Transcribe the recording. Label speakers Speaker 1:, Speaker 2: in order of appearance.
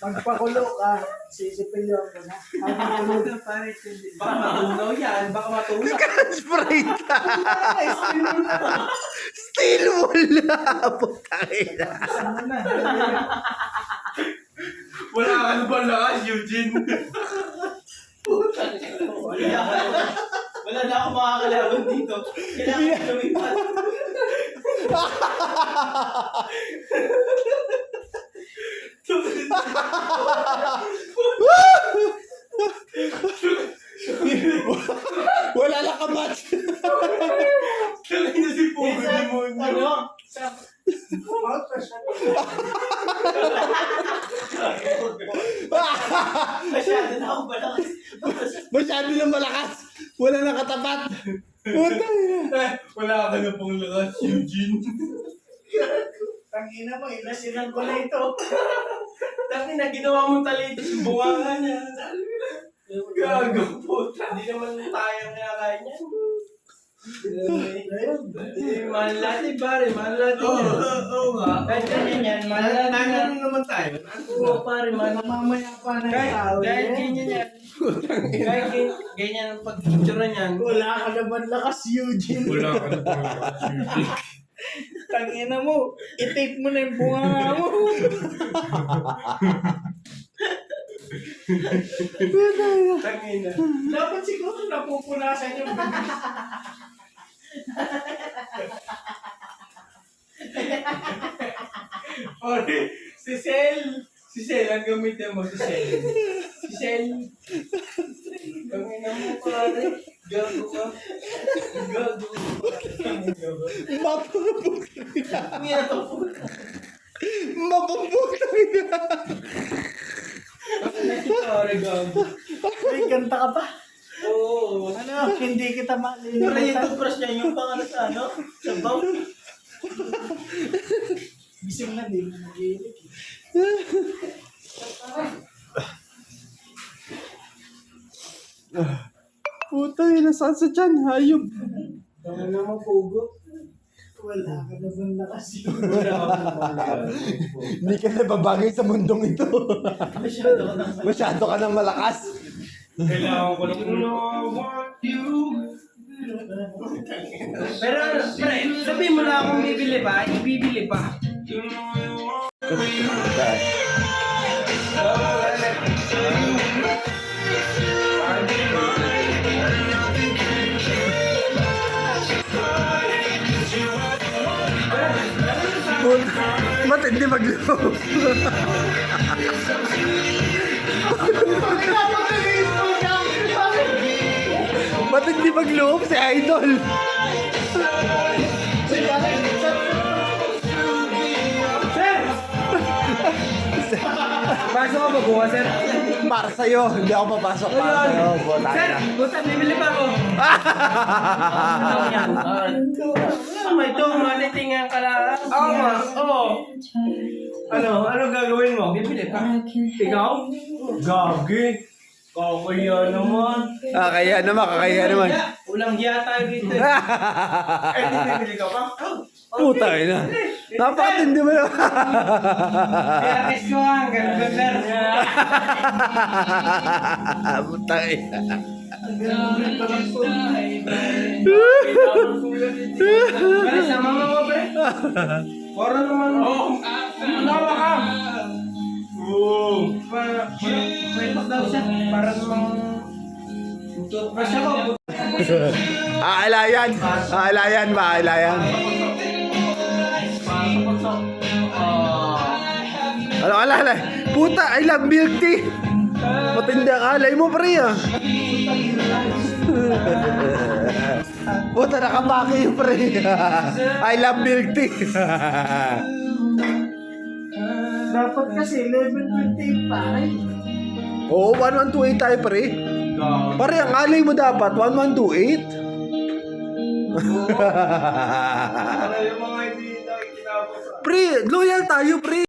Speaker 1: Pagpakulo ka, sisipilyo ko na.
Speaker 2: Baka matunaw yan. Baka matunaw.
Speaker 3: Sprite ka. Steel wool na. Putangina.
Speaker 2: Wala ka na ba lakas, Eugene?
Speaker 4: Wala na ako makakalaban dito. Kailangan ko lumipat.
Speaker 3: Wala na ka match.
Speaker 2: Kailangan na si Pogo Demonyo.
Speaker 4: Ano? Masyado na ako malakas.
Speaker 3: Masyado na malakas. Wala na katapat. Putangina.
Speaker 2: Wala ka na pong lakas, Eugene.
Speaker 1: Tangina mo, inasinan ko na ito.
Speaker 2: Dami na ginawa mong talito sa bunga niya. Gago po. Hindi naman tayang kinakain yan. Mahal natin pare, mahal natin yan. Oo nga.
Speaker 4: Kahit ganyan yan, malala
Speaker 2: Nagano naman tayo.
Speaker 4: Oo, pare,
Speaker 1: Mamaya pa na
Speaker 2: Kahit
Speaker 1: tao.
Speaker 2: ganyan yan. Kahit ganyan ang pag-picture niyan.
Speaker 1: Wala ka naman lakas, Eugene.
Speaker 2: Wala ka na pong lakas, Eugene.
Speaker 1: Tangina mo, i-tape mo na yung bunga mo.
Speaker 2: Tangina.
Speaker 1: Dapat siguro napupunasan yung
Speaker 2: Pare, si Sel, ang gamitin mo, si Sel. Si Sel. Tangina mo pare. Gago ka. Gago ka.
Speaker 3: Mapaputangina.
Speaker 2: Pare, gago.
Speaker 1: May kanta ka pa.
Speaker 2: Oo.
Speaker 1: Ano, hindi kita
Speaker 4: Pero yung
Speaker 1: malilimutan.
Speaker 4: toothbrush niya, yung pang sa ano? Sa bowl.
Speaker 1: Gising na, di mo magilig.
Speaker 3: Putangina, saan sa dyan? Hayop.
Speaker 1: Tangina mo, Pugo. Wala ka naman lakas.
Speaker 3: Hindi ka na babagay sa mundong ito.
Speaker 4: Masyado ka nang
Speaker 3: Masyado ka nang malakas.
Speaker 2: Kailangan ko na want you. Pero, pre, sabihin mo na akong bibili pa, ibibili pa.
Speaker 3: Matindi magloob. Matindi magloob si Idol.
Speaker 2: Pasok ka ba bukas, sir?
Speaker 3: Para sa'yo, hindi ako papasok para sa'yo.
Speaker 2: Sir, buta, bibili pa ako. Ano yan? Ito, manitingan ka lang. Oo, ma. Oo. Ano gagawin mo? Bibili pa. Ikaw? Gagi. Kakaya naman.
Speaker 3: Kaya naman, kakaya naman.
Speaker 2: Ulang hiya tayo dito. Eh, bibili ka pa?
Speaker 3: Puta na. Napakatindi mo naman.
Speaker 2: Kaya kiss ko nga, ganun sir.
Speaker 3: Puta na.
Speaker 2: Pare, sama mo ko, pre. Para naman. Oo. Unawa ka. Oo. Pwede daw siya. Para naman. Toothbrush ako.
Speaker 3: Aalayan. Aalayan, maalayan. Ano alala? Puta, I love milk tea. Matindi ang alay mo, pre, ah. Puta, nakapake yung pre. I love milk tea.
Speaker 1: Dapat kasi 11:58 pa.
Speaker 3: Oo, 1128 tayo, pre. Pare, ang alay mo dapat, 1128.
Speaker 2: Para yung mga hindi nakikinapo sa...
Speaker 3: Pre, loyal tayo, pre.